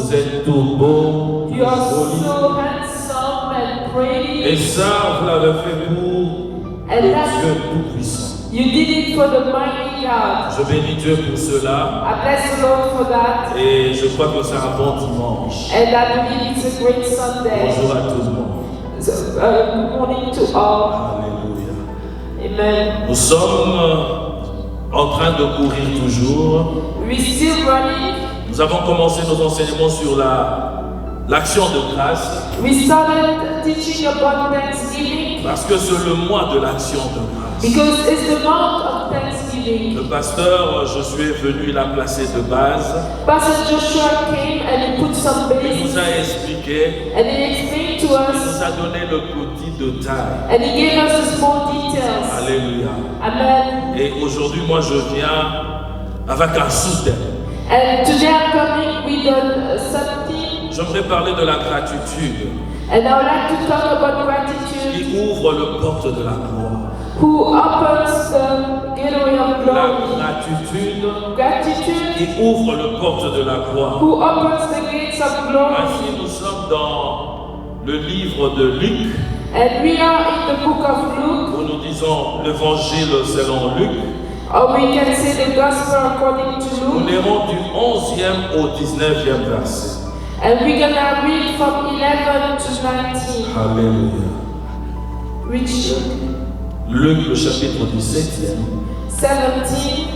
vous êtes tout beau, You are joli. so handsome and pretty. Et ça, vous l'avez fait pour And le that Dieu Tout-Puissant. you did it for the mighty God. Je bénis Dieu pour cela. I bless the Lord for that. Et je crois que c'est un bon dimanche. And I believe it's a great Sunday. Bonjour à tout le monde. So, good morning to all. Alléluia. Amen. Nous sommes en train de courir toujours. We're still running. Nous avons commencé nos enseignements sur l'action de grâce. We started teaching about Thanksgiving Parce que c'est le mois de l'action de grâce. because it's the month of Thanksgiving. Le pasteur, je suis venu, il a placé de base. Pastor Joshua came and he put some Il nous base a expliqué, and he explained to il us nous a donné le petit détail. and he gave us the small details. Alléluia. Amen. Et aujourd'hui, moi, je viens avec un sous-thème. And today I'm coming with something, J'aimerais parler de la gratitude and I would like to talk about gratitude, qui ouvre le porte de la gloire. who opens the gateway of La glory. gratitude Gratitude, qui ouvre le porte de la gloire. who opens the gates of glory. Ainsi, nous sommes dans le livre de Luc, And we are in the book of Luke, où nous disons l'évangile selon Luc. or we can say the gospel according to Nous Luke. lirons du 11e au 19e verset. And we're gonna read from 11 to 19. Alléluia. Which Luc, le chapitre 17e, 17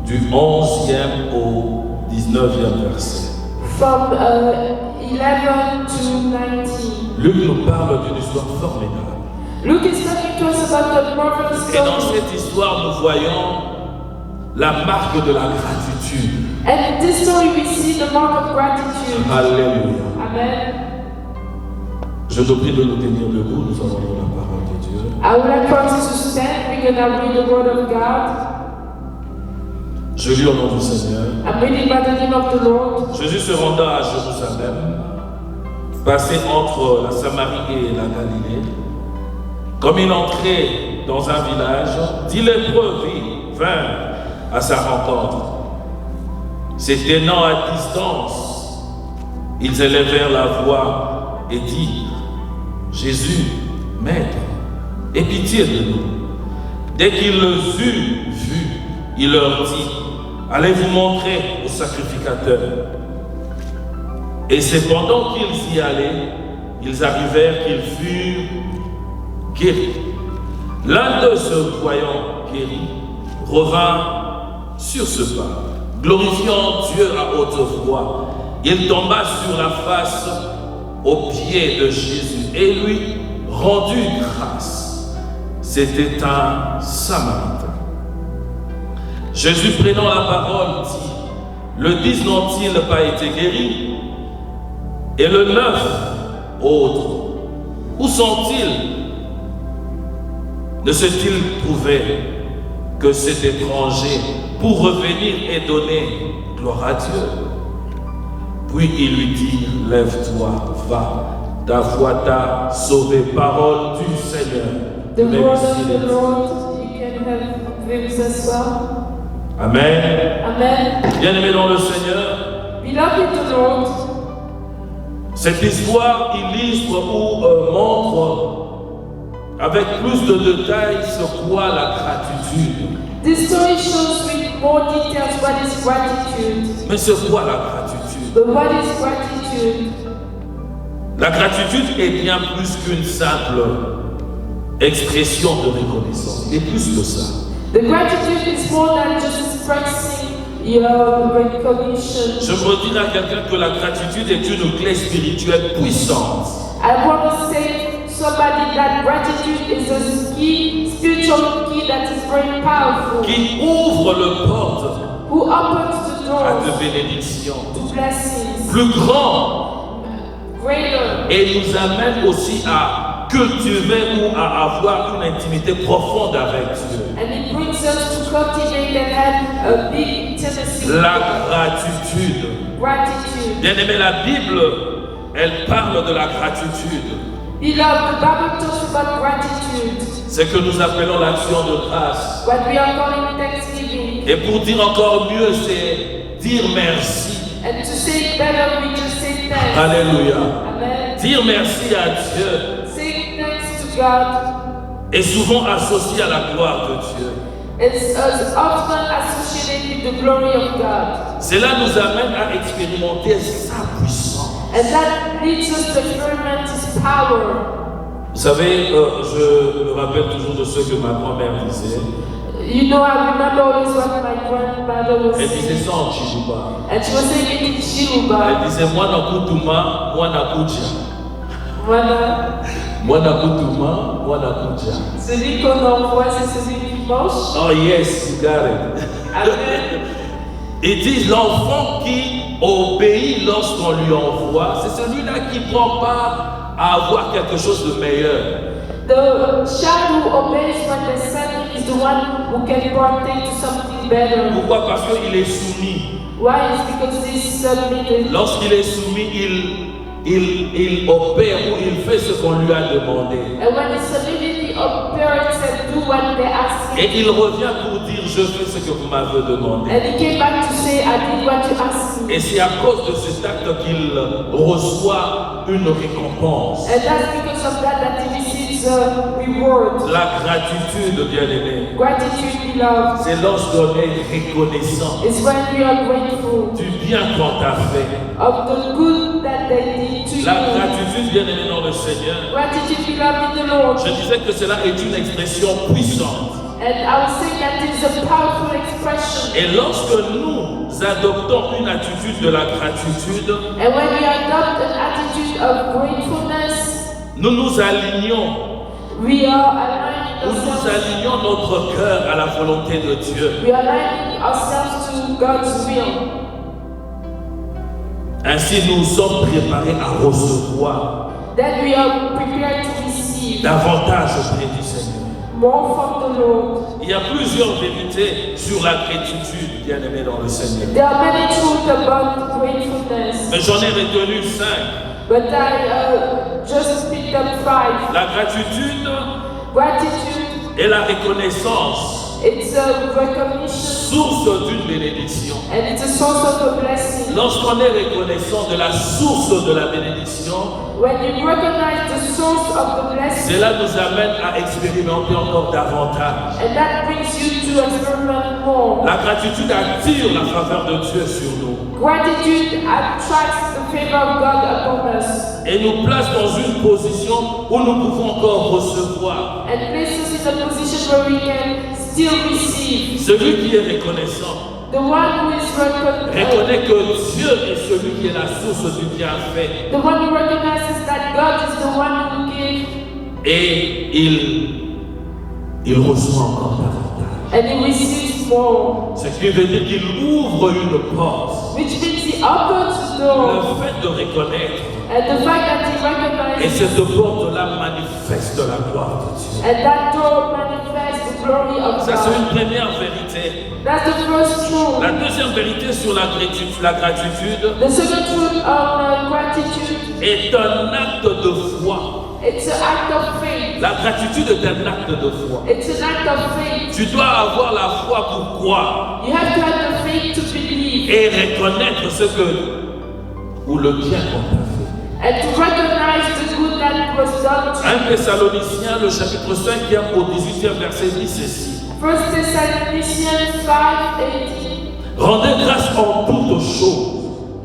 du 11e au 19e verset. from 11 to 19. Luc nous parle d'une histoire formidable. Luke is talking to us about the marvelous Et dans story. cette histoire, nous voyons la marque de la gratitude. And in this story we see the mark of gratitude. Alléluia. Amen. Je te prie de nous tenir debout, nous allons lire la parole de Dieu. I would like for us to stand. We're gonna read the word of God. Je lis au nom du Seigneur. I'm reading by the name of the Lord. Jésus se renda à Jérusalem, passé entre la Samarie et la Galilée. Comme il entrait dans un village, 10 lépreux vinrent à sa rencontre. Se tenant à distance, ils élevèrent la voix et dirent: Jésus, Maître, aie pitié de nous. Dès qu'il les eut vus, il leur dit: Allez vous montrer au sacrificateur. Et c'est pendant qu'ils y allaient, ils arrivèrent qu'ils furent guéris. L'un d'eux, se voyant guéri, revint sur ce pas, glorifiant Dieu à haute voix. Il tomba sur la face aux pieds de Jésus et lui rendit grâce. C'était un Samaritain. Jésus, prenant la parole, dit: Le 10 n'ont-ils pas été guéris? Et le 9 autres, où sont-ils? Ne s'est-il trouvé que cet étranger pour revenir et donner gloire à Dieu? Puis il lui dit: Lève-toi, va, ta foi t'a sauvé. Parole du Seigneur. The word of Merci. the Lord. You can have with us well. Amen. Amen. Bien-aimés dans le Seigneur, Beloved in the Lord, cette histoire illustre ou montre avec plus de détails ce qu'est la gratitude. this story shows with more details what is gratitude. Mais c'est quoi la gratitude? But what is gratitude? La gratitude est bien plus qu'une simple expression de reconnaissance. Il est plus que ça. The gratitude is more than just expressing your recognition. Je veux dire à quelqu'un que la gratitude est une clé spirituelle puissante I want to say to somebody that gratitude is a key, spiritual key that is very powerful. qui ouvre le porte Who opens the à de doors bénédictions to blessings, plus grands greater, et nous amène aussi à cultiver ou à avoir une intimité profonde avec Dieu. and it brings us to cultivate and have a big intimacy with La God. gratitude. Gratitude. Bien aimé, la Bible, elle parle de la gratitude. Beloved, the Bible talks about gratitude, C'est que nous appelons l'action de grâce. what we are calling Thanksgiving. Et pour dire encore mieux, c'est dire merci. And to say it better, we just say thanks. Alléluia. Amen. Dire merci à Dieu Say thanks to God. est souvent associé à la gloire de Dieu. It's often associated with the glory of God. Cela nous amène à expérimenter sa puissance. And that leads us to experiment His power. Vous savez, je me rappelle toujours de ce que ma grand-mère disait. You know, I remember always what my grandmother was Elle disait saying. ça en Chiluba. And she was saying it in Elle Chiluba. disait Mwana kutuma, mwana kuja. Voilà. Mwana kutuma, mwana kuja. Celui qu'on envoie, c'est celui qui mange. Oh yes, you got it. Amen. Ils disent l'enfant qui obéit lorsqu'on lui envoie, c'est celui-là qui prend part à avoir quelque chose de meilleur. The child who obeys when they send him is the one who can partake to something better. Pourquoi? Parce qu'il est soumis. Why? It's because he's submitted. Lorsqu'il est soumis, il opère ou il fait ce qu'on lui a demandé. And when he's submitted, he operates and do what they ask Et him. il revient pour dire je fais ce que vous m'avez demandé. And he came back to say, I did what you asked me. Et c'est à cause de cet acte qu'il reçoit une récompense. And that's because of that he receives a reward. La gratitude, bien-aimé, Gratitude, beloved, c'est lorsqu'on est reconnaissant is when we are grateful du bien qu'on t'a fait. of the good that they did to La you. gratitude, bien-aimé dans le Seigneur, Gratitude, beloved in the Lord. je disais que cela est une expression puissante. And I would say that it is a powerful expression. Et lorsque nous adoptons une attitude de la gratitude, And when we adopt an attitude of gratefulness, nous nous alignons, we are aligning nous nous ourselves. alignons notre cœur à la volonté de Dieu. We are aligning ourselves to God's will. Ainsi, nous sommes préparés à recevoir Then we are prepared to receive davantage auprès du Seigneur. more from the Lord. Il y a plusieurs vérités sur la gratitude, bien-aimé dans le Seigneur. There are many truths about gratefulness, Mais j'en ai retenu 5. but I just picked up 5. La gratitude Gratitude, et la reconnaissance, it's a recognition source d'une bénédiction. and it's a source of a blessing. Lorsqu'on est reconnaissant de la source de la bénédiction, When you recognize the source of the blessing, cela nous amène à expérimenter encore davantage. and that brings you to experiment more. La gratitude attire la faveur de Dieu sur nous Gratitude attracts the favor of God upon us et nous place dans une position où nous pouvons encore recevoir. and places us in a position where we can still receive. Celui qui est reconnaissant The one who is reconnaît que Dieu est celui qui est la source du bienfait the one who recognizes that God is the one who gives, et il reçoit encore davantage. and he receives more, Ce qui veut dire qu'il ouvre une porte. which means he opens the door, Le fait de reconnaître and the fact that he et recognizes, cette porte-là manifeste la gloire de Dieu. and that door manifests the glory of Ça, c'est God. une première vérité. That's the first truth. La deuxième vérité sur la gratitude The second truth on gratitude, est un acte de foi. it's an act of faith. La gratitude est un acte de foi. It's an act of faith. Tu dois avoir la foi pour croire You have to have the faith to believe et reconnaître ce que ou le bien qu'on t'a fait. and to recognize the good that was done to 1 Thessaloniciens, le chapitre 5e au 18e verset dit ceci. 1 Thessalonians 5:18. Rendez grâce en toutes choses,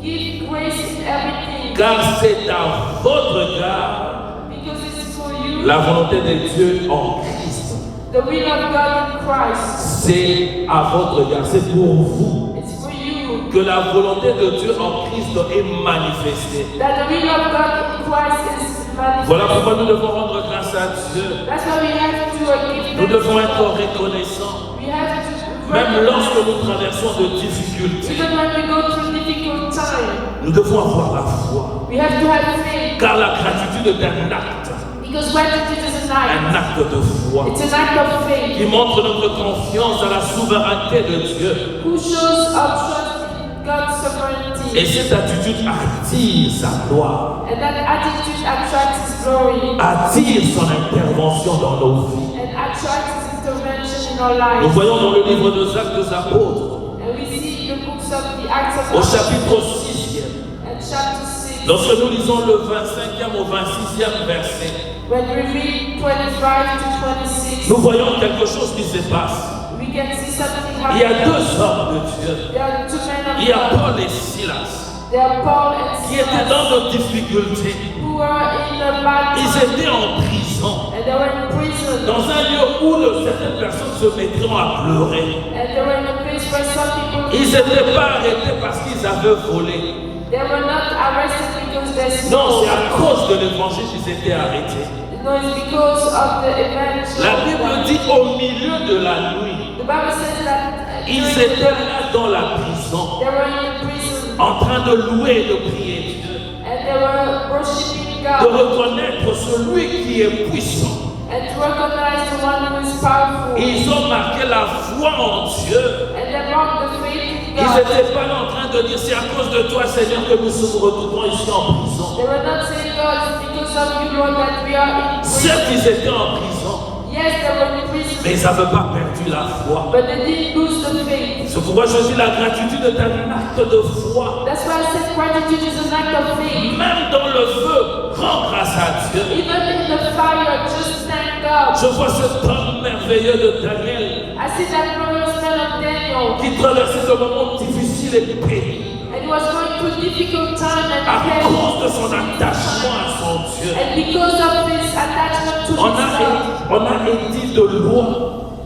Give grace in everything, car c'est à votre égard because it's for you. la volonté de Dieu en Christ. The will of God in Christ. C'est à votre égard, c'est pour vous It's for you. que la volonté de Dieu en Christ est manifestée. That the will of God in Christ is manifest. Voilà pourquoi nous devons rendre grâce à Dieu. That's why we have to give Nous thanks. devons être reconnaissants, We have to même lorsque recognize, nous traversons de difficultés. even when we go through difficult time, Nous devons avoir la foi, we have to have faith. car la gratitude est un acte Because gratitude is un an acte de foi It's an act of faith qui montre notre confiance dans la souveraineté de Dieu. who shows our trust in God's sovereignty. Et cette attitude attire sa gloire, And that attitude attracts His glory attire son intervention dans nos vies. and attracts His intervention in our Nous lives. voyons dans le livre des Actes des Apôtres, And we see in the books of the Acts of au Apostles chapitre 6e, and chapter 6, Lorsque nous lisons le 25e au 26e verset, when we read 25 to 26, nous voyons quelque chose qui se passe. we can see something Il y a happening. deux hommes de Dieu. There are two men of Il y a God. Paul et Silas There are Paul and qui étaient Silas dans de difficultés. who were in a bad Ils time, étaient en prison, and they were in prison, dans un lieu où certaines personnes se mettront à pleurer. and they were in a place where some people Ils n'étaient pas arrêtés parce qu'ils avaient volé. they were not arrested because they Non, c'est stole. à cause de l'évangile qu'ils étaient arrêtés. No, it's because of the event. La Bible dit au milieu de la nuit, The Bible says that ils during the étaient day, là dans la prison, they were in prison en train de louer et de prier Dieu, and they were worshiping de God reconnaître celui qui est puissant. and to recognize the one who is powerful. Ils ont marqué la foi en Dieu. And they marked the faith in Ils God. n'étaient pas là en train de dire c'est à cause de toi Seigneur que nous nous retrouvons ici en prison. They were not saying, God, it's because of you, Lord, that we are in Certes, prison. ils étaient en prison, Yes, they were in prison, mais ils n'avaient pas perdu la foi. but they didn't lose the faith. C'est pourquoi je dis la gratitude est un acte de foi. That's why I said gratitude is an act of faith. Même dans le feu, rends grâce à Dieu. Even in the fire, just thank God. Je vois cet homme merveilleux de Daniel I see that glorious man of Daniel, qui traversait ce moment difficile et pénible and he was going through difficult time and à pain. cause de son attachement à son Dieu. And because of his attachment to his God, On a édit de loi,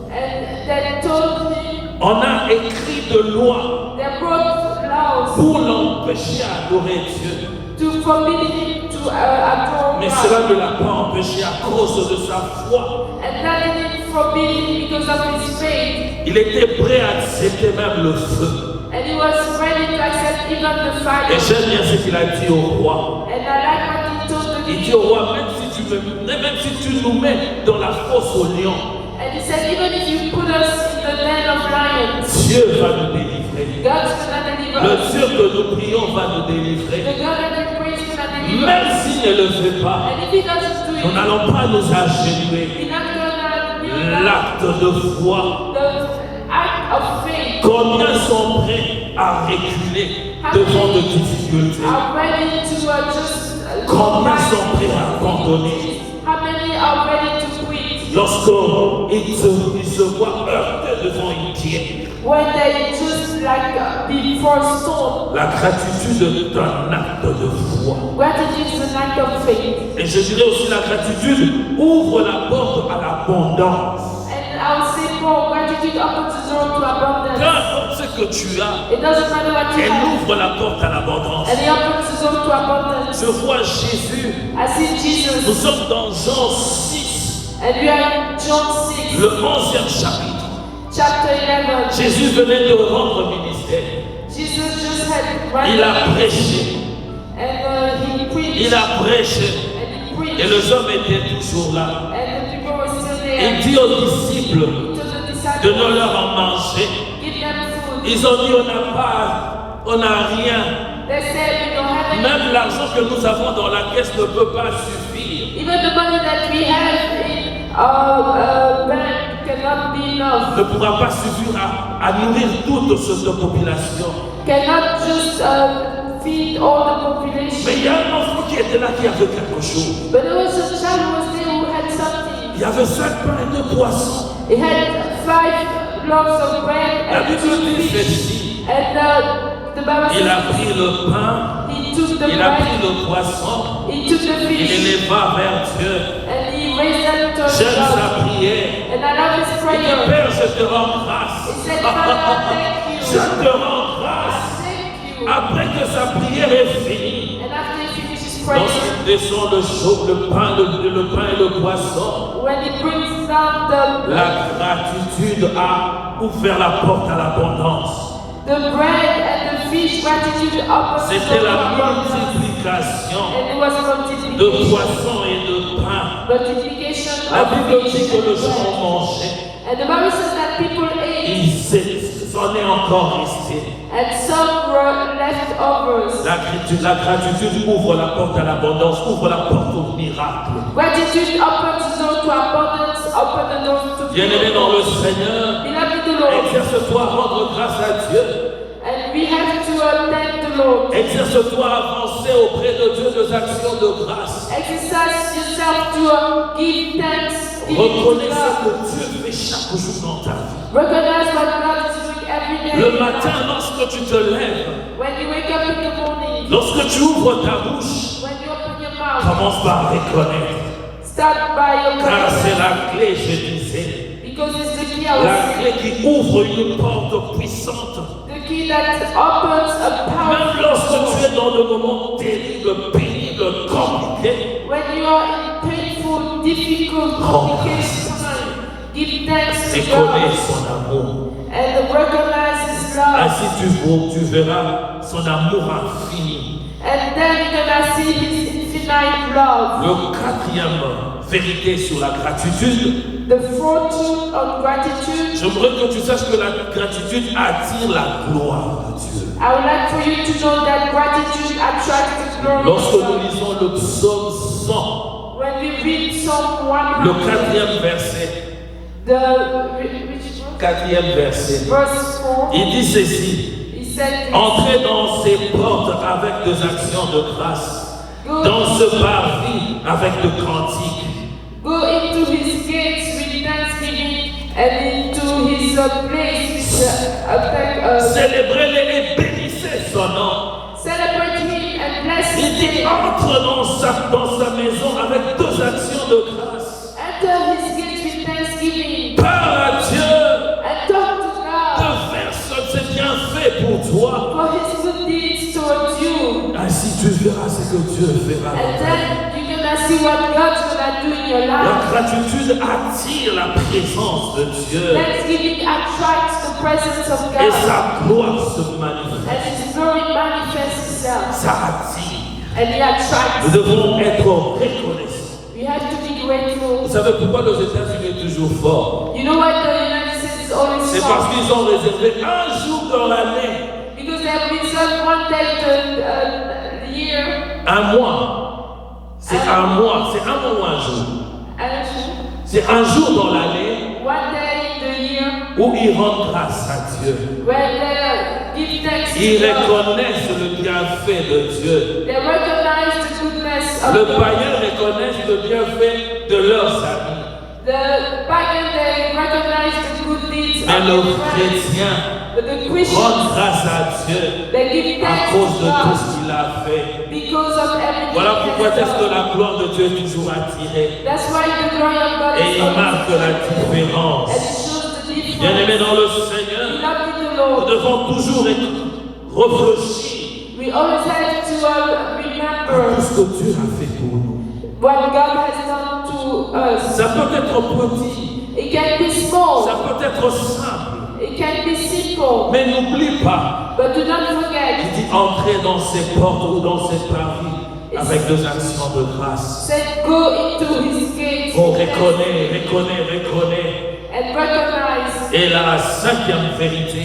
and they told him, on a écrit de loi they brought laws pour l'empêcher à adorer Dieu. to forbid him to adore Mais God. cela ne l'a pas empêché à cause de sa foi. And that didn't forbid him because of his faith. Il était prêt à accepter même le feu. And he was ready to accept even the fire. Et j'aime bien ce qu'il a dit au roi. And I like what he told the Il dit king. au roi, même si tu nous mets dans la fosse au lion, And he said, even if you put us in the den of lions, Dieu va nous délivrer. God's gonna deliver Le us. Dieu que nous prions va nous The délivrer. God that we praise is gonna deliver us. Même s'il ne le fait pas, And if he doesn't do nous it, n'allons pas nous agenouiller. we're not gonna kneel down. L'acte de foi. The act of faith Combien sont prêts à reculer devant de difficultés? are ready to just Combien sont prêts à abandonner? How many are ready to quit Lorsqu'ils se voient heurtés devant une pierre? when they just like before stone? La gratitude est un acte de foi. Gratitude is an act of faith. Et je dirais aussi la gratitude ouvre la porte à l'abondance. And I would say for gratitude opens the door to Peu abundance. importe ce que tu as, It doesn't matter what you elle have. ouvre la porte à l'abondance. And it opens the door to abundance. Je vois Jésus. I see Nous Jesus. sommes dans Jean 6, And we are in John 6, le 11e chapitre. chapter 11. Jésus venait de rendre ministère. Jesus just had Il a right prêché. and he preached. Il a prêché. And he Et preached. les hommes étaient toujours là. And the people were still there. Il dit aux disciples To the disciples, de ne leur en manger. give them food. Ils ont dit on n'a rien. They said we don't have any. Même l'argent que nous avons dans la caisse ne peut pas suffire. Even the money that we have in our bank cannot be enough. Ne pourra pas suffire à nourrir toute cette population. Cannot just feed all the population. Mais il y a un enfant qui était là qui avait quelque chose. But there was a child who was there who had something. Il y avait 5 pains et 2 poissons. He had 5 loaves of bread La and Bible 2 dit fish. ceci. And the Bible Il a says pris le pain, he took the il a pris bread, le poisson, he took the il fish, éleva vers Dieu. and he raised them to J'aime God. sa prière. And I love his Il dit, prayer. Père, je te rends grâce. He said, Father, thank Je you. te rends grâce. Thank you. Après que sa prière est finie, And after he finishes praying, lorsqu'il descend le pain et le poisson, when he brings down la gratitude a ouvert la porte à l'abondance. the bread and the fish, gratitude opens the C'était door la to abundance. multiplication And it was de multiplication. poissons et de pain. Multiplication La of Bible fish dit que les and gens bread. ont mangé. And the Bible says that people ate, C'en est encore resté. and some were leftovers. La gratitude ouvre la porte à l'abondance, ouvre la porte au miracle. Gratitude opens the door to abundance, open the door to Bien-aimé dans le Seigneur, Beloved the Lord. exerce-toi à rendre grâce à Dieu. And we have to thank the the Lord. Exerce-toi à avancer auprès de Dieu des actions de grâce. Exercise yourself to give thanks. Reconnais ce que Dieu fait chaque jour dans ta vie. Recognize what God is doing every day. Le matin, lorsque tu te lèves, When you wake up in the morning, lorsque tu ouvres ta bouche, when you open your mouth, commence par reconnaître. start by your Car c'est prayer. la clé, je disais. Because it's the key, La clé qui ouvre une porte puissante. the key that opens a Même powerful lorsque door. tu es dans le moment terrible, pénible, compliqué, When you are in painful, difficult, complicated time, give thanks to reconnais God son amour. and recognize His love. Ainsi tu verras son amour infini. And then you're gonna see His infinite love. Le quatrième vérité sur la gratitude, The fortune of gratitude. j'aimerais que tu saches que la gratitude attire la gloire de Dieu. I would like for you to know that gratitude attracts the glory Lorsque of nous God. lisons le psaume 100, When we read Psalm le 100, quatrième verset, which one? quatrième verset, Verse 4, il dit ceci: he said this. entrez dans ses portes avec des actions de grâce, dans ce parvis avec de cantiques. Go into His gates with thanksgiving and into His place with Célébrez-le et bénissez son nom. celebrate Him and bless Il His dit name. entre dans sa maison avec deux actions de grâce. Enter His gates with thanksgiving Parle à Dieu, and talk to God te verse ses bienfaits pour toi. for His good deeds towards you. Ainsi tu verras ce que Dieu fera And dans ta vie. then you're gonna see what God's gonna do in your La life. gratitude attire la présence de Dieu Thanksgiving attracts the presence of et God, sa gloire se manifeste. and His glory manifests itself, Ça attire. and He attracts. Nous devons être reconnaissants. We have to be grateful. Vous savez pourquoi les États-Unis sont toujours forts? You know what the United States is always C'est parce strong? qu'ils ont réservé un jour dans l'année, Because they have reserved one day the year, un mois. C'est un mois, c'est un mois ou un jour. and C'est un jour dans l'année one day in the year où ils rendent grâce à Dieu. when they give thanks Ils to God. reconnaissent le bienfait de Dieu. They recognize the goodness of Le God. païen reconnaît le bienfait de leurs amis. The pagan, they recognize the good deeds Mais of le their friends. chrétien But the rend Christians, grâce à Dieu they give à thanks cause to de tout God ce qu'il a fait. because of everything Voilà He pourquoi has est-ce que done. la gloire de Dieu est toujours attirée. That's why the glory of God Et is il marque la always and différence. it shows the Bien-aimés difference. dans le Seigneur, Love in the nous Lord. devons toujours réfléchir We always have to à remember tout ce que Dieu a fait pour nous. what God has done to us. Ça peut être petit, It can be small, ça peut être simple, it can be simple, mais n'oublie pas, but do not il forget, dit entrer dans ses portes ou dans ses parvis avec des actions de grâce. said go into His gates On reconnaît. and recognize. Et la cinquième vérité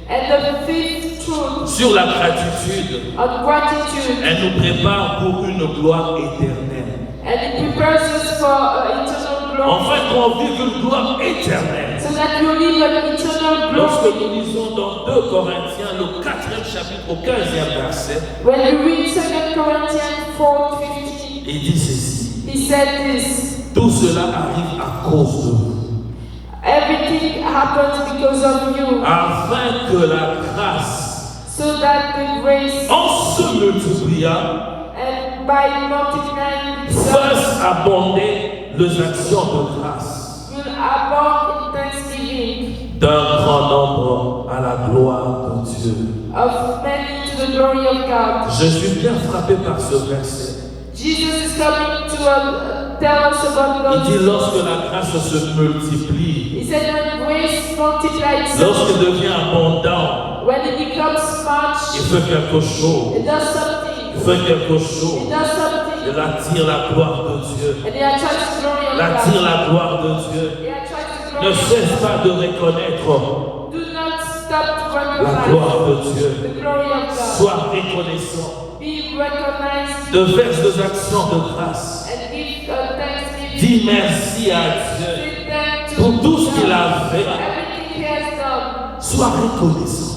And the fifth truth sur la gratitude, of gratitude, elle nous prépare pour une gloire éternelle. and it prepares us for eternal glory, Enfin, qu'on vive une gloire éternelle. so that you live an eternal Lorsque glory. nous lisons dans 2 Corinthiens, le 4e chapitre, au 15e verset, When you read 2 Corinthians 4:15, il dit ceci: he said this: tout cela arrive à cause de vous, everything happens because of you, afin que la grâce, so that the grace en se multipliant, and by multiplying itself fasse abonder les actions de grâce will abound in thanksgiving d'un grand nombre à la gloire de Dieu. of many to the glory of God. Je suis bien frappé par ce verset. Jesus is coming to tell us about Il dit God. lorsque la grâce se multiplie, He said when grace multiplies, lorsqu'il devient abondant, when it becomes il much, fait quelque chose. it does something. Il fait quelque chose. It does something. Il attire la gloire de Dieu. And it attracts the glory Il of attire God. la gloire de Dieu. It attracts the Ne glory of cesse God. pas de reconnaître Do not stop to la recognize gloire de Dieu. the glory of God. Sois reconnaissant. Be recognized De verse des actions de grâce. and give thanksgiving. Dis merci à Dieu Give thanks to pour tout ce qu'il God a fait. for everything He has done. Sois reconnaissant.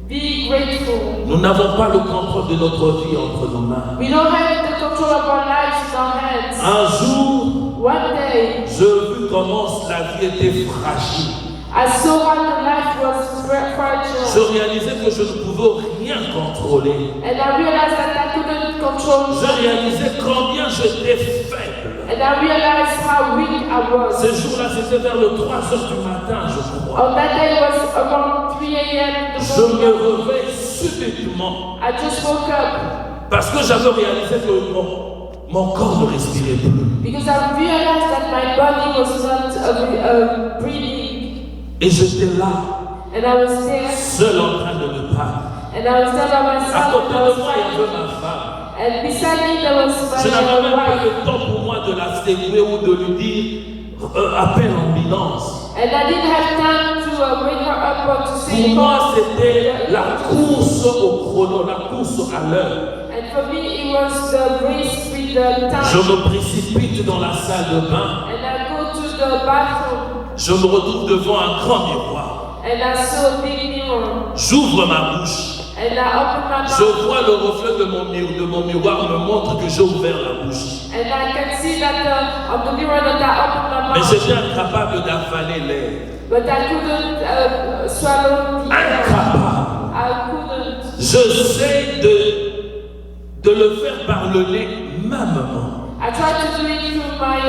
Be Be grateful. Nous n'avons pas le contrôle de notre vie entre nos mains. We don't have the control of our lives in our hands. Un jour, One day, je vis comment la vie était fragile. I saw how the life was fragile. Je réalisais que je ne pouvais rien contrôler. And I realized that I couldn't control. Je réalisais combien j'étais faible. And I realized how weak I was. Ce jour-là, c'était vers le 3 heures du matin, je crois. On that day was around 3 a.m. Je me réveille subitement I just woke up parce que j'avais réalisé que mon corps ne respirait plus. because I realized that my body was not breathing. Et j'étais là, And I was there. seul en train de me battre. And I was there by À myself. côté And I was de moi, il y avait fighting. ma femme. And beside me there was Je n'avais même pas my wife. le temps pour moi de la secouer ou de lui dire appelle l'ambulance. And I didn't have time to wake her up or to Pour say moi, call. c'était la course au chrono, la course à l'heure. And for me it was the race with the Je time. me précipite dans la salle de bain. And I go to the bathroom Je me retrouve devant un grand miroir. and I saw a big mirror. J'ouvre ma bouche. And I opened my Je mouth. vois le reflet de mon miroir me montre que j'ai ouvert la bouche. And I can see that on the mirror that I opened my Mais mouth. j'étais incapable d'avaler l'air. But I couldn't swallow the air. Incapable. I couldn't. J'essaie de le faire par le nez, mêmement. I tried to do it through my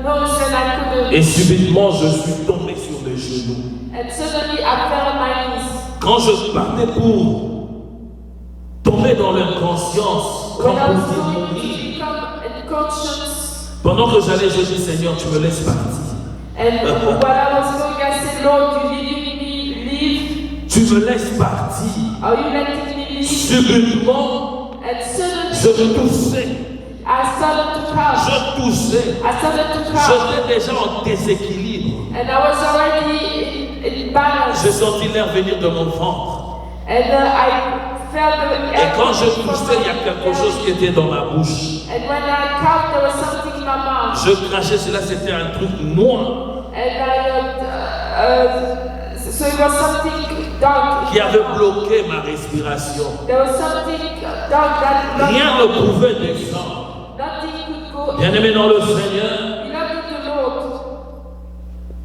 nose and I couldn't. Et subitement, je suis tombé sur les genoux. And suddenly I fell on my knees. Quand je partais pour tomber dans l'inconscience, When I quand was pour going to mourir, become unconscious, pendant que j'allais, je dis Seigneur, tu me laisses partir. and while I was going, I said, Lord, you leaving me leave? Tu me laisses partir. Are you letting me leave? Subitement, And suddenly je me toussais. I started to cough. Je toussais. I started to cough. J'étais déjà en déséquilibre. And I was already in balance. J'ai senti l'air venir de mon ventre. And I felt the Et quand je toussais, il y a quelque chose qui était dans ma bouche. And when I coughed, there was something in my mouth. Je crachais, cela c'était un truc noir And so it was something dark. qui avait bloqué ma respiration. There was something dark that Rien ne pouvait descendre. nothing could go. Bien-aimés dans le Seigneur, Beloved in the Lord,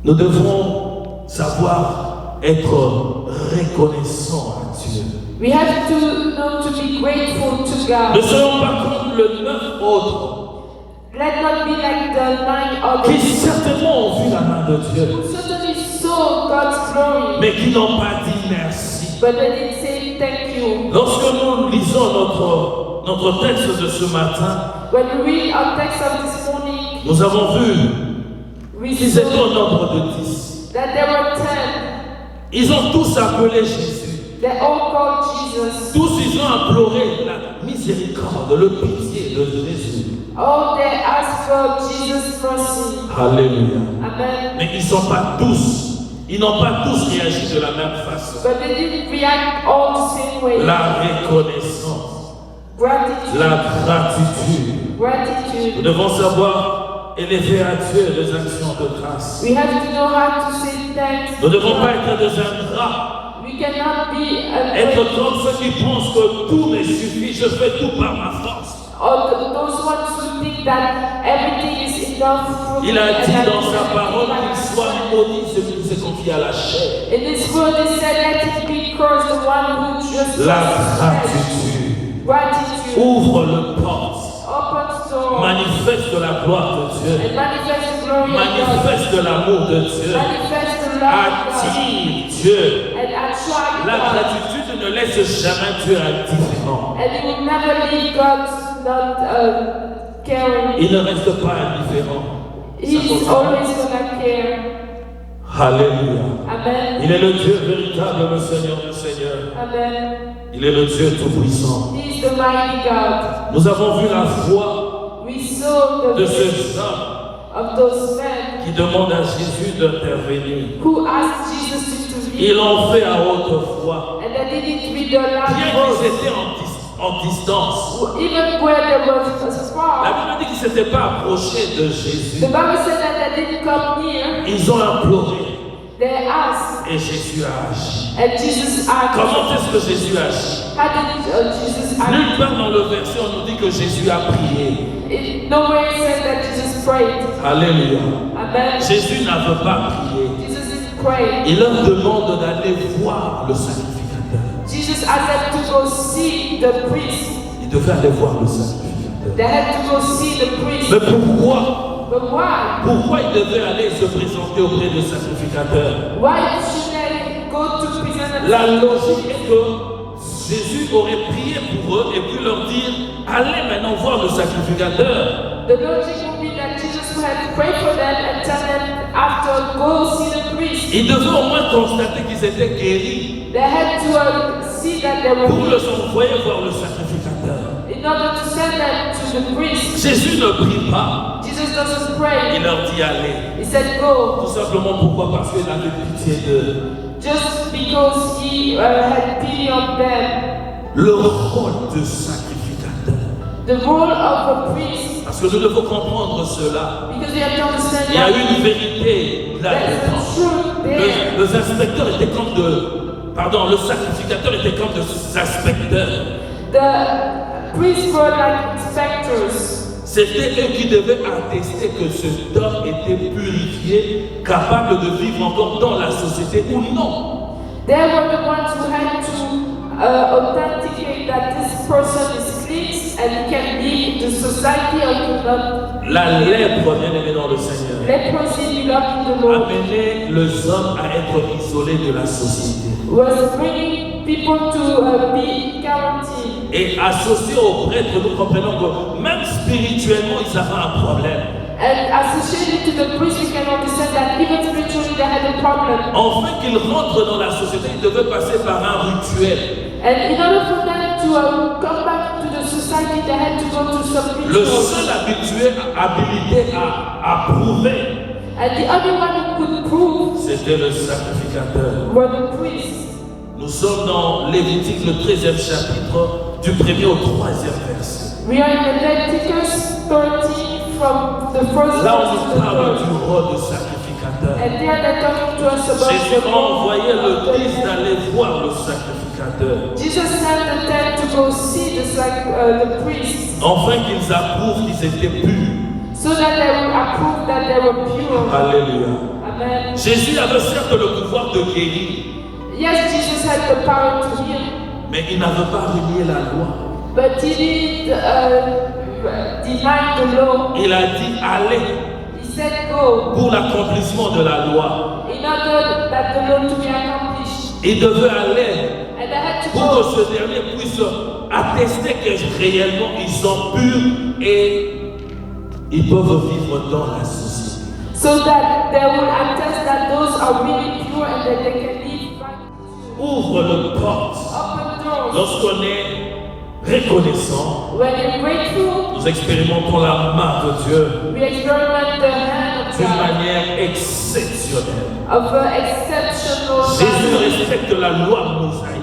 nous devons savoir être reconnaissants à Dieu. we have to know to be grateful to Ne God. soyons pas comme le 9 autres Let not be like the 9 qui others certainement ont vu la main de Dieu, who certainly saw God's glory, mais qui n'ont pas dit merci. but they didn't say thank you. Lorsque nous lisons notre texte de ce matin, When we read our text of this morning, nous avons vu we qu'ils étaient au saw nombre de 10. that there were 10. Ils ont tous appelé Jésus. They all called Jesus. Tous ils ont imploré la miséricorde, le pitié de Jésus. All they asked for Jesus' mercy. Alléluia. Amen. Mais ils n'ont pas tous réagi de la même façon. But they didn't react all the same way. La reconnaissance, Gratitude. la gratitude. Nous Gratitude. devons savoir élever à Dieu les actions de grâce. We have to know how to say thanks. Nous ne devons pas être des ingrats. We cannot be Être ungrateful. comme ceux qui pensent que tout me suffit, je fais tout par ma force. Or those ones who think that everything is enough for me. Il a and dit that dans I sa can parole do by qu'il myself. soit maudit celui qui s'est confié à la chair. In this world, it said, let it be cursed, the one who just La trusts gratitude gratitude. ouvre le porte, Opens door manifeste la gloire de Dieu, and manifest the glory of God. manifeste l'amour de Dieu, Manifest the love of God. attire Dieu. And attract La God. gratitude ne laisse jamais Dieu indifférent. And you will never leave God not caring. Il ne reste pas indifférent. He's always gonna care. Alléluia. Amen. Il est le Dieu véritable, le Seigneur des Seigneurs. Amen. Il est le Dieu tout-puissant. He is the mighty God. Nous avons vu la foi We saw de the ces hommes of those men qui demandent à Jésus d'intervenir. who asked Jesus to intervene. Ils l'ont fait à haute voix. And they did it with their loud Bien voice. qu'ils étaient en distance. Even where there was a La spark. Bible dit qu'ils ne s'étaient pas approchés de Jésus. The Bible said that they didn't come near. Ils ont imploré. They asked, Et Jésus a agi. and Jesus acted. Comment est-ce que Jésus agit? How did Jesus act? Nulle part dans le verset on nous dit que Jésus a prié. Nowhere says that Jesus prayed. Alléluia. Amen. Jésus n'a veut pas prier. Jesus didn't pray. Il leur demande d'aller voir le sacrificateur. Jesus asked them to go see the priest. Il devait aller voir le sacrificateur. They had to go see the priest. Mais pourquoi? But why? Pourquoi il devait aller se présenter auprès du sacrificateur? Why should they go to present La themselves? logique est que Jésus aurait prié pour eux et puis leur dire allez maintenant voir le sacrificateur. The logic would be that Jesus would have to pray for them and tell them after, go see the priest. Il devait au moins constater qu'ils étaient guéris They had to see that they were pour healed les envoyer voir le sacrificateur. in order to send them to the priest. Jésus ne prie pas, Jesus doesn't pray. il leur dit allez. He said, go. Tout simplement pourquoi? Parce qu'il avait pitié d'eux. Just because he had pity on them. Le rôle de sacrificateur. The role of a priest, Parce que nous devons comprendre cela. because we have to understand Il y a that une vérité there's là-dedans. a truth there. Les inspecteurs étaient comme le sacrificateur était comme des inspecteurs. The priests were like inspectors. C'était eux qui devaient attester que cet homme était purifié, capable de vivre encore dans la société ou non. They were the ones who had to authenticate that this person is clean and he can be in the society or not. La lèpre, bien aimé dans le Seigneur, Leprosy belonging to the Lord amenait les hommes à être isolés de la société. was bringing people to be quarantined. Et associés aux prêtres, nous comprenons que même spirituellement, ils avaient un problème. And associated to the priest, we can understand that even spiritually they had a problem. Enfin qu'ils rentrent dans la société, ils devaient passer par un rituel. And in order for them to come back to the society, they had to go to some Le rituals. seul habilité à prouver, And the only one who could prove c'était le sacrificateur. were the priests. Nous sommes dans Lévitique, le 13e chapitre, du 1er au 3e verset. We are in Leviticus 13 from the first Là, verse on to nous the parle third. du rôle du sacrificateur. And there they're talking to us about Jésus the a role envoyé of le the 10 d'aller voir le sacrificateur, Jesus sent the 10 to go see the priests afin qu'ils approuvent qu'ils étaient purs. so that they would approve that they were pure. Alléluia. Amen. Jésus avait certes le pouvoir de guérir, Yes, Jesus had the power to heal, mais il n'avait pas renié la loi. but he did deny the law. Il a dit allez He said go pour l'accomplissement de la loi. in order that the law to be accomplished. Il devait aller And they had to pour go que ce dernier puisse attester que réellement ils sont purs et ils peuvent vivre dans la société. so that they will attest that those are really pure and that they can live right. Ouvre le porte Open doors. lorsqu'on est reconnaissant. When you're grateful, Nous expérimentons la main de Dieu we experiment the hand of d'une God manière exceptionnelle. of an exceptional Jésus manner. respecte la loi mosaïque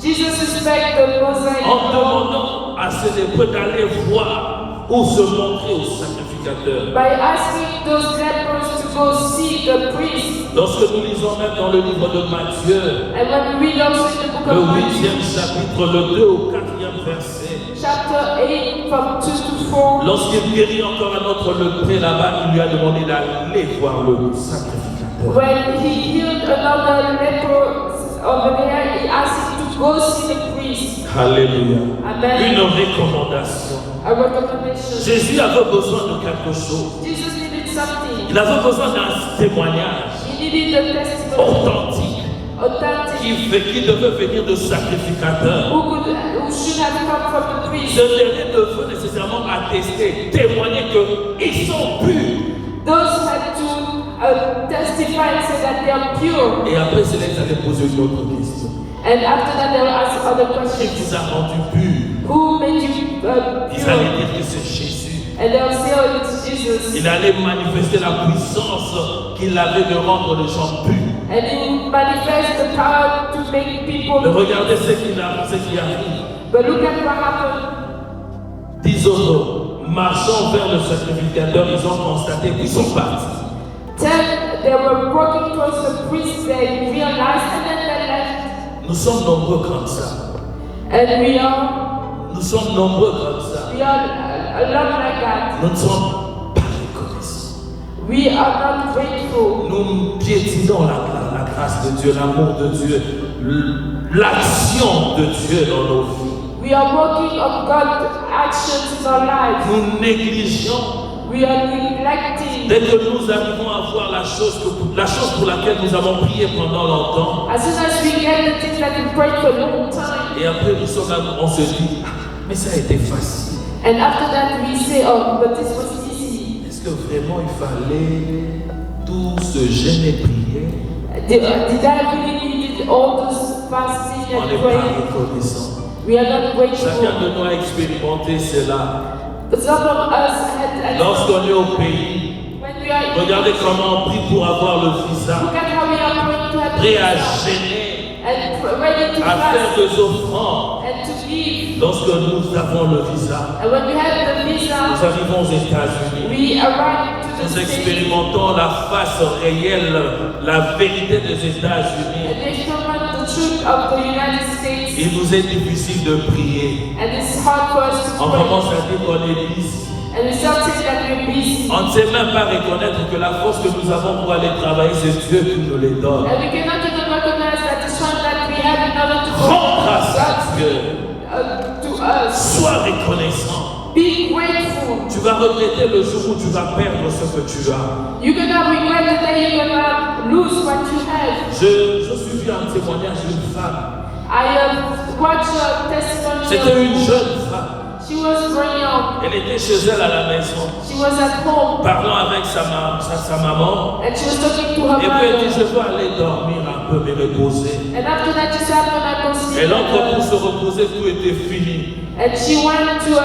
Jesus respects the Mosaic en law demandant à ces lépreux d'aller voir ou se montrer au sacrificateur. by asking those lepers to go see the priest. Lorsque nous lisons même dans le livre de Matthieu, And when we read also in the book le of Matthew, 8e chapitre, le 2 au 4e verset, chapter 8 from 2 to 4, lorsqu'il guérit encore un autre lépreux là-bas, il lui a demandé d'aller voir le sacrificateur. when he healed another leper over there, he asked him to go see the priest. Alléluia. Amen. Une recommandation. A recommendation. Jésus avait besoin de quelque chose. Jesus needed something. Il avait besoin d'un témoignage He needed a testimony, authentique authentic, qui devait venir de sacrificateur. who should have come from the Ce priest. dernier devait nécessairement attester, témoigner qu'ils sont purs. Those had to testify and say that they are pure. Et après cela, ils allaient poser une autre question. And after that, they will ask other Qui questions. vous a rendu pur? Who made you Ils allaient pure? dire que c'est Jésus. And they will say, oh, it's Jesus. Il allait manifester la puissance qu'il avait de rendre les gens purs. And he will manifest the power to make people Mais pure. regardez ce qui arrive. But look at what happened. 10 autres, marchant vers le sacrificateur, ils ont constaté qu'ils sont partis. they were walking towards the priest, they realized and then they left. Nous sommes nombreux comme ça. And Nous sommes nombreux comme ça. we are a lot like that. Nous ne sommes pas reconnaissants. We are not grateful. Nous piétinons la grâce de Dieu, l'amour de Dieu, l'action de Dieu dans nos vies. We are working on God's actions in our lives. Nous négligeons. We are neglecting. Dès que nous arrivons à voir la chose pour laquelle nous avons prié pendant longtemps, As soon as we get the things that we prayed for a long time, et après nous sommes là, on se dit, mais ça a été facile. and after that we say, oh, but this was easy. Est-ce que vraiment il fallait tout ce jeûne et prier? Did I really need all those fasting On and n'est pas praying? reconnaissant. We are not Chacun grateful. de nous a expérimenté cela. But some of us had Lorsqu'on est au pays, when we are regardez comment on prie pour avoir le visa, look at how we are praying to have prêt à visa gêner, and ready to à faire fast des offrandes. and to give. Lorsque nous avons le visa, And when we have the nous visa, arrivons aux États-Unis. we arrive to the Nous state expérimentons la face réelle, la vérité des and États-Unis. they experiment the truth of the United States. Il nous est difficile de prier. And it's hard for us to On pray. commence à dire qu'on est busy. And we start saying that we're busy. On ne sait même pas reconnaître que la force que nous avons pour aller travailler, c'est Dieu qui nous les donne. And we cannot even recognize that the strength that we have in order to Rends grâce à Dieu. to us. Sois reconnaissant. Be grateful. Tu vas regretter le jour où tu vas perdre ce que tu as. You're gonna regret the day you're gonna lose what you have. Je suis vu un témoignage d'une femme. I have watched a testimony. C'était une jeune femme. She was very young. Elle était chez elle à la maison, She was at home. parlant avec sa maman. And she was talking to her Et puis elle dit, je mother. veux aller dormir un peu, me reposer. And after that, she said, I'm gonna go sleep. Elle entre pour se reposer, tout était fini. And she went to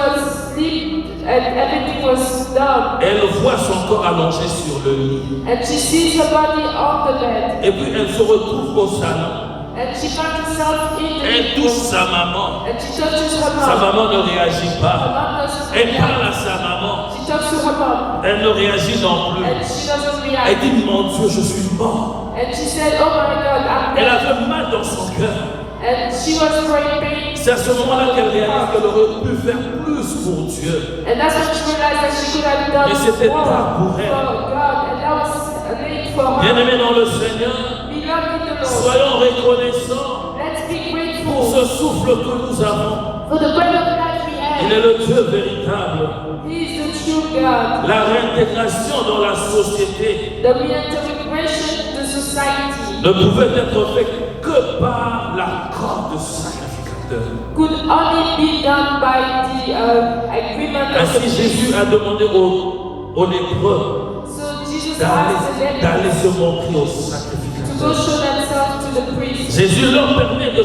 sleep and everything was done. Elle voit son corps allongé sur le lit. And she sees her body on the bed. Et puis elle se retrouve au salon. And she found herself in the Elle touche sa maman. and she touches her Sa mom. maman ne réagit Her pas. mom doesn't Elle react. parle à sa maman. She talks to her mom. Elle ne réagit non plus. And she doesn't Elle react. dit, mon Dieu, je suis mort. And she said, oh my God, I'm Elle dead. avait mal dans son cœur. And she was very pain. C'est à ce moment-là qu'elle réalise qu'elle aurait pu faire plus pour Dieu. And that's when she realized that she could have done Mais c'était more tard pour elle. for God. And that was late for her. Bien-aimés dans le Seigneur, Beloved in the Lord, soyons reconnaissants let's be pour grateful ce souffle que nous avons. for the breath of life we Il have. est le Dieu véritable. He is the true God. La réintégration dans la société The reintegration in the society ne pouvait être faite que par l'accord de sacrificateur. could only be done by the agreement of Ainsi, the Jésus a demandé aux lépreux So Jesus asked the d'aller lepers se montrer au to go sacrificateur. show themselves to the priest. Jésus leur permet de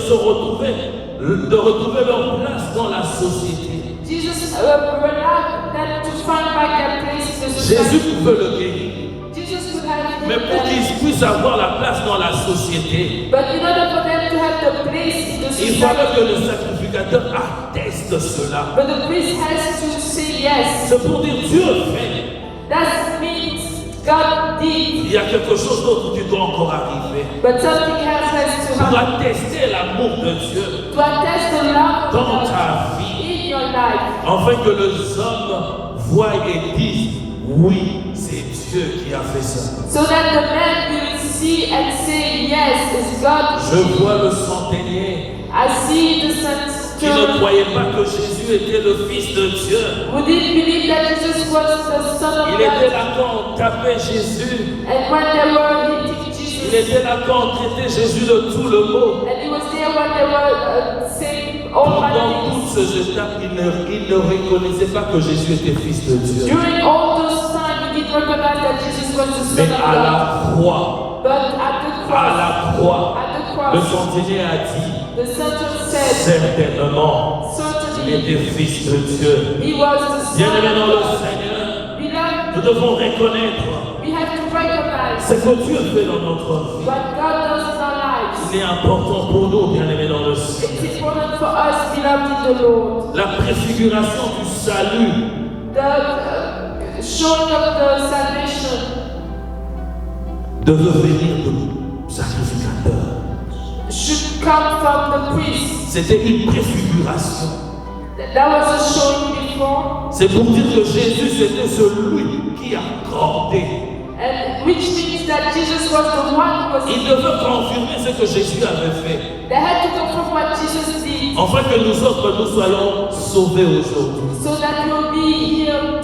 retrouver leur place dans la société. Jesus allowed them to find back their place in the Jésus society. pouvait le guérir. Jesus could have Mais healed pour them. qu'ils puissent avoir la place dans la société, But in order for them to have the place in the il fallait que society, le sacrificateur atteste cela. but the priest has to say yes. C'est pour dire Dieu fait. That means God did. Il y a quelque chose d'autre qui doit encore arriver. But something else has to Pour happen. attester l'amour de Dieu To attest the love of dans God ta vie, in your life. afin que les hommes voient et disent oui, c'est Dieu qui a fait ça. So that the man will see and say, yes, it's God. Je vois le centenier I see the qui ne son croyait pas que Jésus était le Fils de Dieu. who didn't believe that Jesus was the Son of Il était God. là quand on tapait Jésus. And when they were hitting Il Jesus, était là quand on traitait Jésus de tout le mot. and he was there when they were saying all bad Pendant things. toutes ces étapes, il ne reconnaissait pas que Jésus était Fils de Dieu. During all those time, he didn't recognize that Jesus was the Mais Son of à God. la croix, But at the à cross, la croix, at the le cross, centenier a dit the Son said, certainement, il certainly, était Fils de Dieu. he was the Son Bien-aimés dans le of God. Seigneur, Beloved, nous devons reconnaître we have to recognize ce que Dieu fait dans notre vie. what God does in our lives. Il est important pour nous, bien-aimés dans le Seigneur. It's important for us, beloved in the Lord. La préfiguration du salut The showing of the salvation devait venir du sacrificateur. should come from the priest. C'était une préfiguration. That was a showing before, C'est pour dire que Jésus c'était celui qui accordait. and which means that Jesus was the one who was. Il devait confirmer ce que Jésus avait fait. They had to confirm what Jesus did, Afin que nous autres, nous soyons sauvés aujourd'hui. so that we'll be here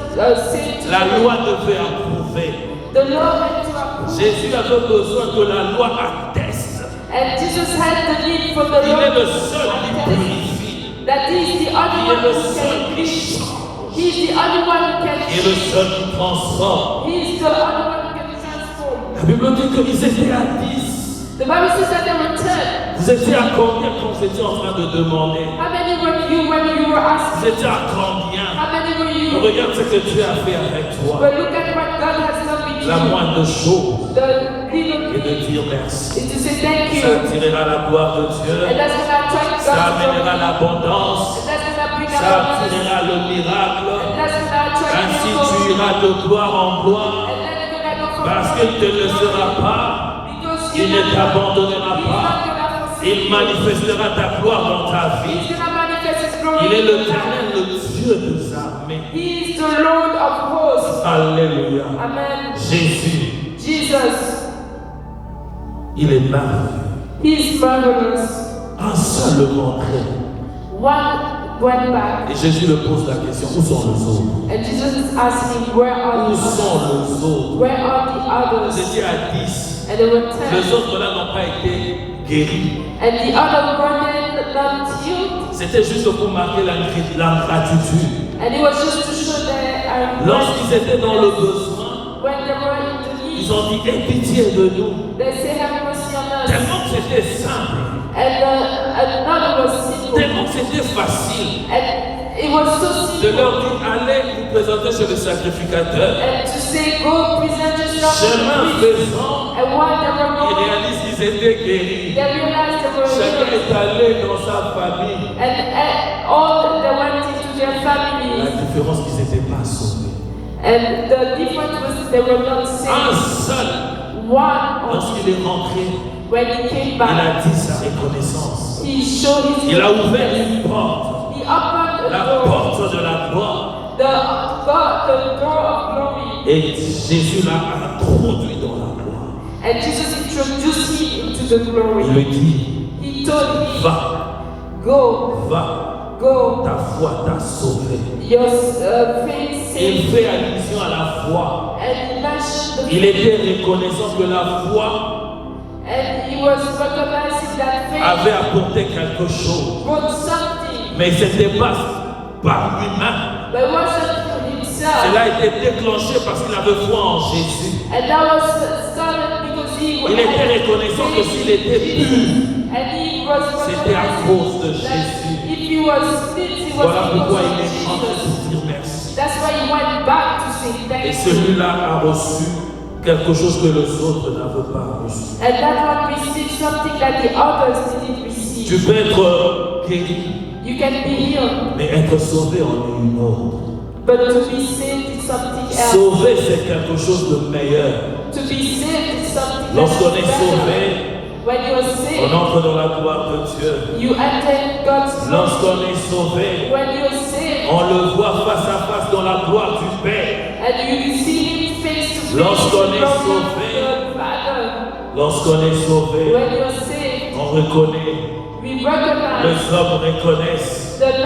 saved. La loi devait approuver. The Lord had to approve, Jésus avait besoin que la loi atteste. and Jesus had the need for the Il Lord est le to seul qui attest purifie. that He is the only Il one est le who seul can qui cleanse. change. He is the only one who can Il est le change. seul qui transforme. He is the only one who can transform. La Bible dit qu'ils étaient à 10. The Bible says that they returned. Vous étiez à combien quand vous étiez en train de demander? How many were you when you were Vous asking? étiez à combien? How many were you? Regarde ce que Dieu a fait avec toi. But look at what God has done with La you. moindre chose The est little de thing dire merci. is to say thank Ça you. attirera la gloire de Dieu. And that's gonna attract Ça God's amènera glory. l'abondance. And that's gonna bring Ça abundance. attirera le miracle. And that's gonna attract Ainsi tu miracles. iras de gloire en gloire. And then you're gonna go from Parce glory qu'il ne te to laissera glory. pas. Because Il ne t'abandonnera He's pas. not gonna forsake Il you. manifestera ta gloire dans ta He's vie. gonna manifest His glory. Il est in your l'Éternel, life. le Dieu des armées. He is the Lord of hosts. Alléluia. Amen. Jésus, Jesus, il est merveilleux. He is marvelous. Un seul le montrait. One went back, Et Jésus lui pose la question, où sont les autres? and Jesus is asking, where are Où the sont others? les autres? Where are the Vous others? étiez à 10. And they were Les 10. autres là n'ont pas été guéris. And the other were not healed. C'était juste pour marquer l'ingratitude. And it was just to show their Lorsqu'ils étaient dans le besoin, when they were in the ils need, ont dit, aie pitié de nous. they say, have mercy on us. Tellement que c'était simple. And another was simple. Tellement que c'était facile. And it was so De simple. leur dire, allez vous présenter chez le sacrificateur. And to say, go present yourself to Chemin the priest. faisant, And while they were ils going, réalisent qu'ils étaient guéris. they realized they were Chacun healed. est allé dans sa famille. And all they went into their La families. différence, qu'ils n'étaient pas sauvés. And the difference was they were not Un saved. seul, One, lorsqu'il est rentré, when he came il back, a dit sa reconnaissance. he showed his Il a ouvert une porte, He opened la the door, porte de la gloire. the door of glory. Et Jésus l'a introduit dans la gloire. And Jesus introduced him into the Il glory. lui dit, He told him, va, go, go. ta foi t'a sauvé. Your faith Il saved. fait allusion à la foi. And he mentioned the Il était reconnaissant que la foi and he was recognizing that faith avait apporté quelque chose. brought something, Mais ce n'était pas par lui-même. but it wasn't for himself. Cela a été déclenché parce qu'il avait foi en Jésus. And that was started because he Il était reconnaissant que s'il était pur, and he was c'était à cause de recognizing that Jésus. if he was fit, he was Voilà because pourquoi of il est rentré Jesus. pour dire merci. That's why he went back to say Et thank you. celui-là a reçu quelque chose que les autres n'avaient pas reçu. And that one received something that the others didn't receive. Tu peux être guéri, You can be healed, mais être sauvé en est une autre. but to be saved is something else. Sauvé, c'est quelque chose de meilleur. To be saved is something Lorsqu'on est better. sauvé, When you are on saved, entre dans la gloire de Dieu. you enter God's glory. Lorsqu'on est sauvé, When you are saved, on le voit face à face dans la gloire du Père. and you see Him face to face, Lorsqu'on est in front of sauvé, the Father. Lorsqu'on est sauvé, When you are saved, on reconnaît, we recognize, les hommes reconnaissent the men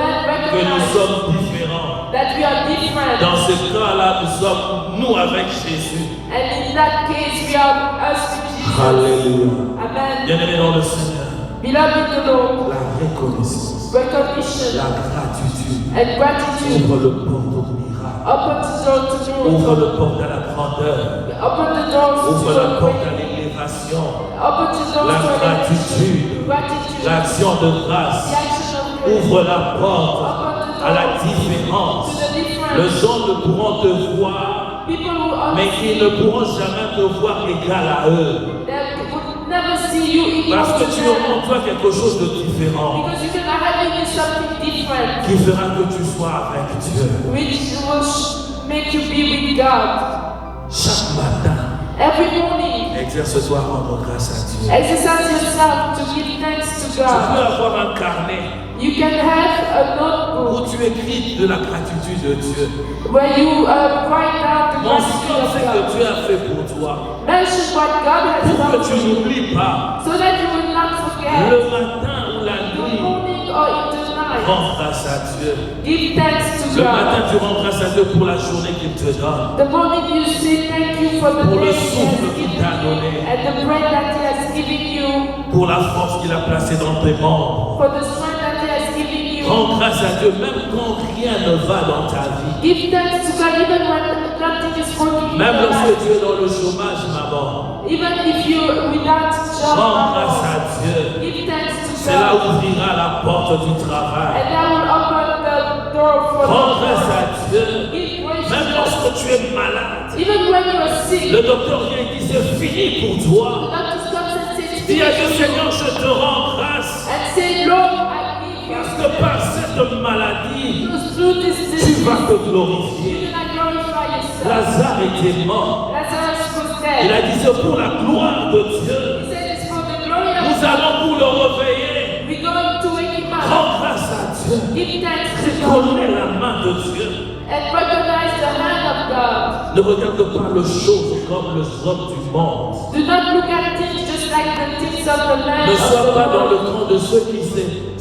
que nous recognize sommes différents. that we are different. Dans ce cas-là, nous sommes nous avec Jésus. And in that case, we are us with Jesus. Alléluia. Amen. Bien-aimés dans le Seigneur, Beloved in the Lord, la reconnaissance, recognition la gratitude, and gratitude ouvre le porte au miracle, open the door to ouvre miracle. le porte à la grandeur, Open the doors ouvre to la porte à great. l'élévation, Open the doors la to gratitude, gratitude. l'action de The grâce. action of grace. Ouvre la porte Open the à la door to différence. the difference. Les gens ne pourront te voir, People who are mais ils ne pourront jamais te voir égal à eux. that would never see you equal Parce que to tu them. as en toi quelque chose de différent Because you can have in you something different, qui fera que tu sois avec Dieu. which will make you be with God. Chaque matin, Every morning, exerce-toi à rendre grâce à Dieu. exercise yourself to give thanks to Tu peux God. avoir un carnet You can have a où notebook tu écris de la gratitude de Dieu. where you write down the Mentionne ce gratitude que of God. Dieu a fait pour toi. Mention what God has Pour done que for tu you, n'oublies pas. so that you will not forget. Le matin ou la In the nuit, morning or in the night, rends grâce à Dieu. give thanks to Le matin, God. tu rends grâce à Dieu pour la journée qu'il te donne. The morning you say thank you for the Pour le day He has souffle qu'il given t'a you donné. and the bread that He has given you, Pour la force qu'il a placée dans tes membres. for the strength that He has given you. Rends grâce à Dieu même quand rien ne va dans ta vie. Give thanks to God even when nothing is working in Même your lorsque life. tu es dans le chômage, maman. Even if you're without job, Rends grâce à Dieu. give thanks to Cela God. ouvrira la porte du travail. And that will open the door for Rends grâce the à Dieu. Give praise Même to God. lorsque tu es malade. Even when you are sick, Le docteur vient et dit c'est fini pour the toi. doctor stops and says, Dis à Dieu, Seigneur, je te rends grâce. and say, Lord, I give you Parce que par cette maladie, through this tu disease. vas te You're glorifier. gonna glorify yourself. Lazare était mort. Lazarus was Il dead. a dit c'est pour la gloire de Dieu. He said it's for the glory of Nous God. allons pour le réveiller. We're going to wake him up. Rends grâce à Dieu. Give thanks to God Reconnais la main de Dieu. and recognize the hand of God. Ne regarde pas les choses comme les hommes du monde. Do not look at things just like the things of the land Ne of sois the pas dans le world. camp de ceux qui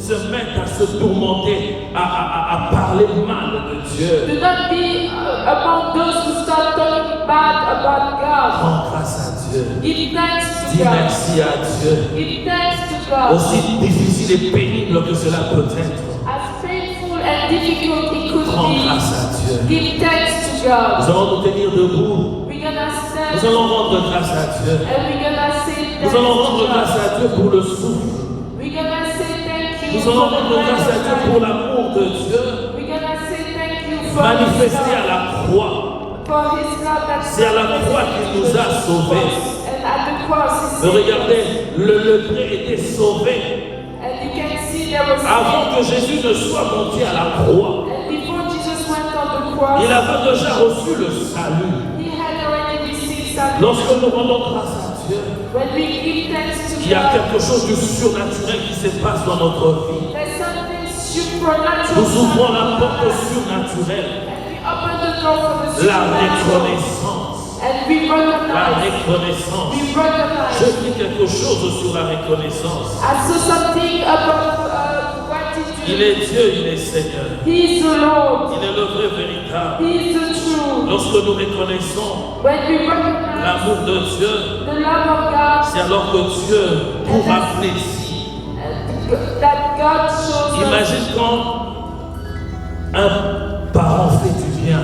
se mettent à se tourmenter, à parler mal de Dieu. Do not be among those who start talking bad about God. Rends grâce à Dieu. Give thanks to Dis God. merci à Dieu. Give thanks to God. Aussi difficile et pénible que cela peut être. As painful and difficult it could Rends be, grâce à Dieu. give thanks to Nous God. allons nous tenir debout. We're gonna Nous stand allons rendre grâce à Dieu. and we're gonna say Nous thanks allons to rendre grâce God. à Dieu pour le souffle. We're gonna say thank you Nous allons for the rendre grâce à Dieu pour life. l'amour de Dieu We're gonna say thank you for manifesté His à love, la croix. for His love that C'est à la croix qu'il nous a sauvés. And at the cross, He Mais said, regardez, le prêtre était sauvé and you can see there was avant que Jésus ne soit monté à la croix. and before Jesus went on the cross, Il avait déjà reçu le salut. He had already received salvation. Lorsque nous rendons grâce à Dieu, When we give thanks to il y a God, quelque chose de surnaturel qui se passe dans notre vie. there's something supernatural. Nous ouvrons la porte surnaturelle, And we open the door for the la supernatural. reconnaissance. And we La recognize. reconnaissance. We recognize. Je dis quelque chose sur la reconnaissance. I saw something about Il gratitude. est Dieu, il est Seigneur. He is the Lord. Il est le vrai véritable. He is the true. Lorsque nous reconnaissons When we recognize l'amour de Dieu, the love of God, c'est alors que Dieu nous apprécie. that God shows us. Imagine quand un parent fait du bien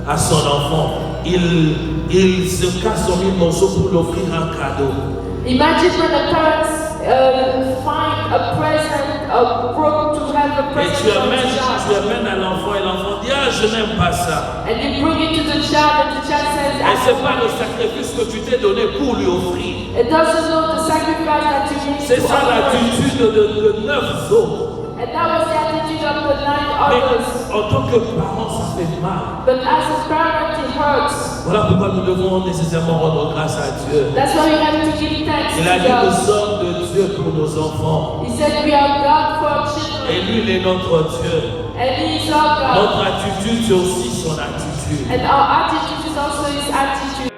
à son enfant, il se casse en 1000 morceaux pour lui offrir un cadeau. Imagine when the parents find a present, broke to have a Et present tu for the amènes child. à l'enfant et l'enfant dit ah je n'aime pas ça. And you bring it to the child and the child says, Et c'est pas le sacrifice que tu t'es donné pour lui offrir. it doesn't know the sacrifice that you need C'est to ça offer. l'attitude de 9 autres. And that was the attitude of the 9 Mais others. en tant que parent, ça fait mal. But as a parent, it hurts. Voilà pourquoi nous devons nécessairement rendre grâce à Dieu. That's why we have to give thanks Il a to dit nous God. sommes de Dieu pour nos enfants. He said we are God for our Et children. lui, il est notre Dieu. And He is our God. Notre attitude, c'est aussi son attitude. And our attitude is also His attitude.